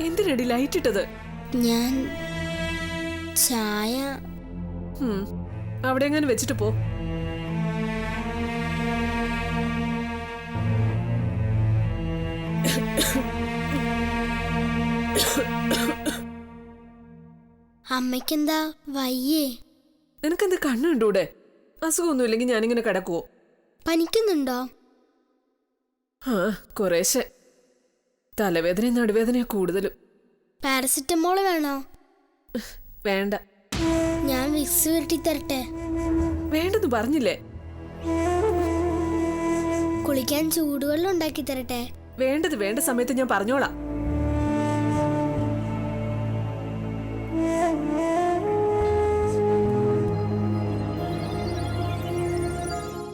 എന്തിനടി light ഇട്ടത്? ഞാൻ ചായ അവിടെ എങ്ങനെ വെച്ചിട്ട് പോ. അമ്മയ്ക്കെന്താ വയ്യേ? നിനക്കെന്താ കണ്ണുണ്ടൂടെ? അസുഖമൊന്നും ഇല്ലെങ്കിൽ ഞാനിങ്ങനെ കിടക്കുവോ? പനിക്കുന്നുണ്ടോ? ആ, കുറേശ്ശെ. തലവേദനയും നടുവേദനയാ കൂടുതലും. പാരസെറ്റമോള് വേണോ? വേണ്ട. ഞാൻ വിക്സ് ഉരുട്ടി തരട്ടെ? വേണ്ടെന്ന് പറഞ്ഞില്ലേ? കുളിക്കാൻ ചൂടുവെള്ളം ഉണ്ടാക്കി തരട്ടെ? വേണ്ടത് വേണ്ട സമയത്ത് ഞാൻ പറഞ്ഞോളാം.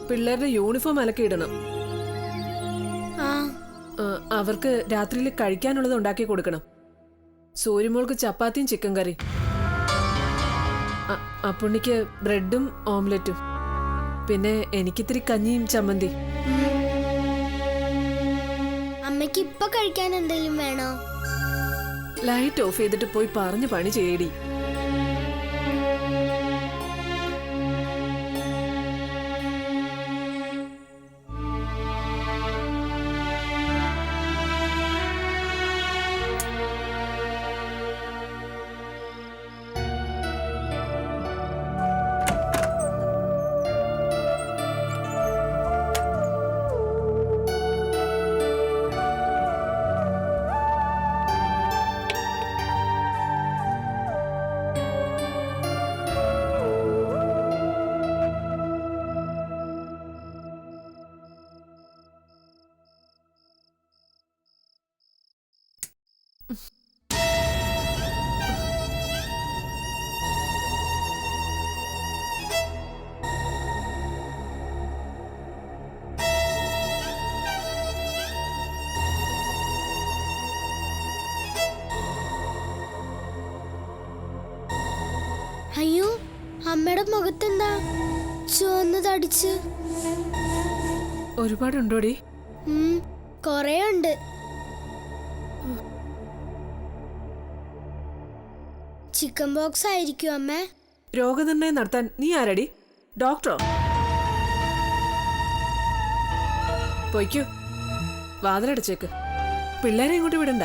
പിള്ളേരുടെ യൂണിഫോം അലക്കിയിടണം. അവർക്ക് രാത്രിയിൽ കഴിക്കാനുള്ളത് ഉണ്ടാക്കി കൊടുക്കണം. സൂര്യമോൾക്ക് ചപ്പാത്തിയും ചിക്കൻ കറി, അപ്പുണ്ണിക്ക് ബ്രെഡും ഓംലെറ്റും, പിന്നെ എനിക്കിത്തിരി കഞ്ഞിയും ചമ്മന്തി. അമ്മയ്ക്ക് ഇപ്പൊ കഴിക്കാൻ എന്തെങ്കിലും വേണോ? ലൈറ്റ് ഓഫ് ചെയ്തിട്ട് പോയി പറഞ്ഞു പണി ചെയ്യടി. അയ്യോ, അമ്മയുടെ മുഖത്തെന്താ ചുവന്നതടിച്ച്? ഒരുപാടുണ്ടോടി? കൊറേ ഉണ്ട്. ചിക്കൻ ബോക്സ് ആയിരിക്കും അമ്മേ. രോഗനിർണയം നടത്താൻ നീ ആരടി? ഡോക്ടറോ? പൊയ്ക്കോ, വാതിലടച്ചേക്ക്. പിള്ളേരെ ഇങ്ങോട്ട് വിടണ്ട.